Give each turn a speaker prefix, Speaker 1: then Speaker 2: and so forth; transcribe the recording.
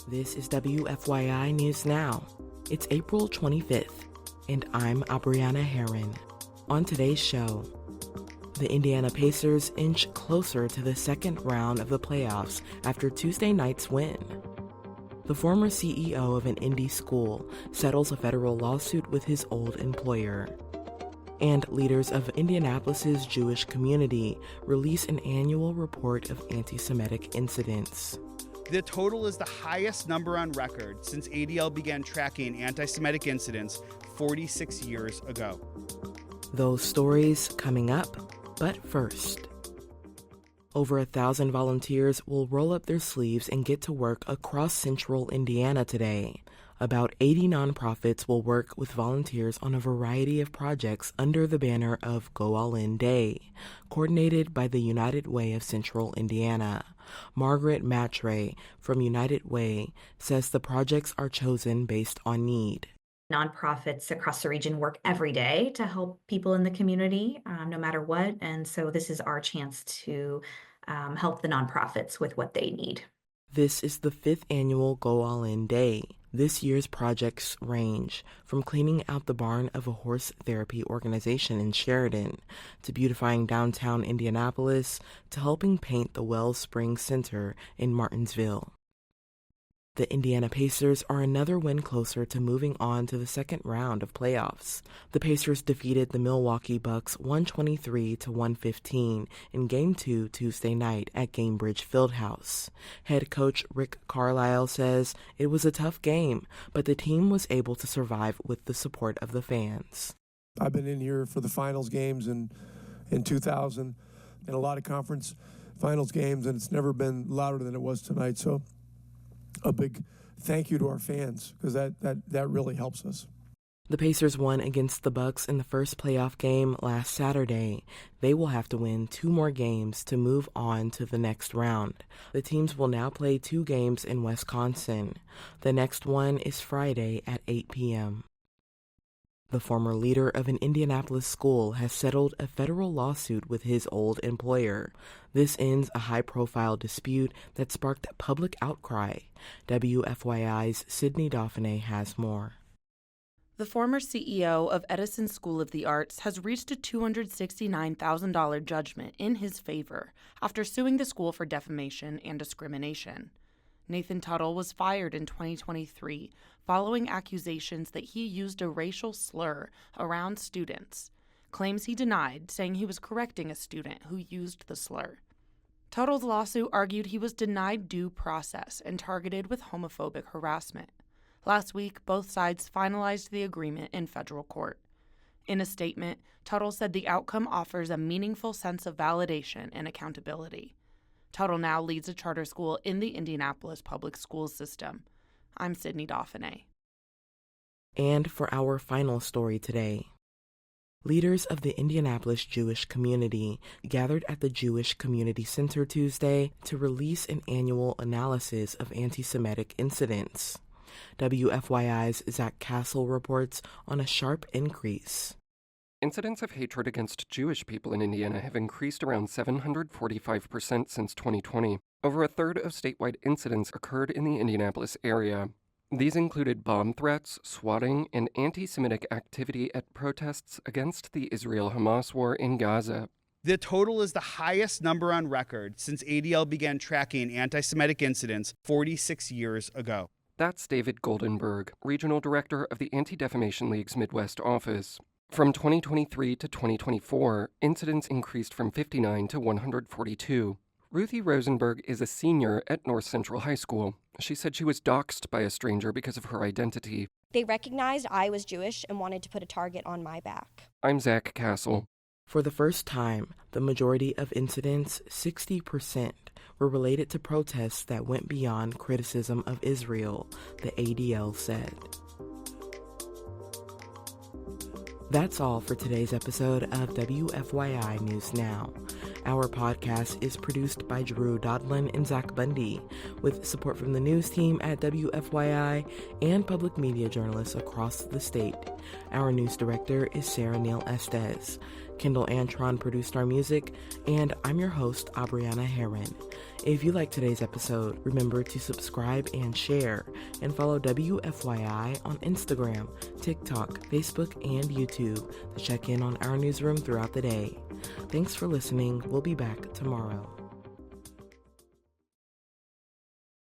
Speaker 1: This is WFYI News Now. It's April 25th, and I'm Abriana Herron. On today's show, the Indiana Pacers inch closer to the second round of the playoffs after Tuesday night's win. The former CEO of an Indy school settles a federal lawsuit with his old employer. And leaders of Indianapolis's Jewish community release an annual report of anti-Semitic incidents.
Speaker 2: The total is the highest number on record since ADL began tracking anti-Semitic incidents 46 years ago.
Speaker 1: Those stories coming up, but first. Over 1,000 volunteers will roll up their sleeves and get to work across central Indiana today. About 80 nonprofits will work with volunteers on a variety of projects under the banner of Go All In Day, coordinated by the United Way of Central Indiana. Margaret Matre from United Way says the projects are chosen based on need.
Speaker 3: Nonprofits across the region work every day to help people in the community, no matter what. And so this is our chance to help the nonprofits with what they need.
Speaker 1: This is the 5th annual Go All In Day. This year's projects range from cleaning out the barn of a horse therapy organization in Sheridan, to beautifying downtown Indianapolis, to helping paint the Wellspring Center in Martinsville. The Indiana Pacers are another win closer to moving on to the second round of playoffs. The Pacers defeated the Milwaukee Bucks 123-115 in Game 2 Tuesday night at Gainbridge Fieldhouse. Head coach Rick Carlisle says it was a tough game, but the team was able to survive with the support of the fans.
Speaker 4: I've been in here for the finals games in 2000 and a lot of conference finals games, and it's never been louder than it was tonight. So a big thank you to our fans, because that really helps us.
Speaker 1: The Pacers won against the Bucks in the first playoff game last Saturday. They will have to win 2 more games to move on to the next round. The teams will now play 2 games in Wisconsin. The next one is Friday at 8 p.m. The former leader of an Indianapolis school has settled a federal lawsuit with his old employer. This ends a high-profile dispute that sparked public outcry. WFYI's Sydney Dauphiné has more.
Speaker 5: The former CEO of Edison School of the Arts has reached a $269,000 judgment in his favor after suing the school for defamation and discrimination. Nathan Tuttle was fired in 2023 following accusations that he used a racial slur around students, claims he denied, saying he was correcting a student who used the slur. Tuttle's lawsuit argued he was denied due process and targeted with homophobic harassment. Last week, both sides finalized the agreement in federal court. In a statement, Tuttle said the outcome offers a meaningful sense of validation and accountability. Tuttle now leads a charter school in the Indianapolis public school system. I'm Sydney Dauphiné.
Speaker 1: And for our final story today, leaders of the Indianapolis Jewish community gathered at the Jewish Community Center Tuesday to release an annual analysis of anti-Semitic incidents. WFYI's Zach Castle reports on a sharp increase.
Speaker 6: Incidents of hatred against Jewish people in Indiana have increased around 745% since 2020. Over a third of statewide incidents occurred in the Indianapolis area. These included bomb threats, swatting, and anti-Semitic activity at protests against the Israel-Hamas war in Gaza.
Speaker 2: The total is the highest number on record since ADL began tracking anti-Semitic incidents 46 years ago.
Speaker 6: That's David Goldenberg, Regional Director of the Anti-Defamation League's Midwest office. From 2023 to 2024, incidents increased from 59 to 142. Ruthie Rosenberg is a senior at North Central High School. She said she was doxxed by a stranger because of her identity.
Speaker 7: They recognized I was Jewish and wanted to put a target on my back.
Speaker 6: I'm Zach Castle.
Speaker 1: For the first time, the majority of incidents, 60%, were related to protests that went beyond criticism of Israel, the ADL said. That's all for today's episode of WFYI News Now. Our podcast is produced by Drew Daudelin and Zach Bundy, with support from the news team at WFYI and public media journalists across the state. Our news director is Sarah Neal-Estes. Kendall Antron produced our music, and I'm your host, Abriana Herron. If you like today's episode, remember to subscribe and share, and follow WFYI on Instagram, TikTok, Facebook, and YouTube to check in on our newsroom throughout the day. Thanks for listening. We'll be back tomorrow.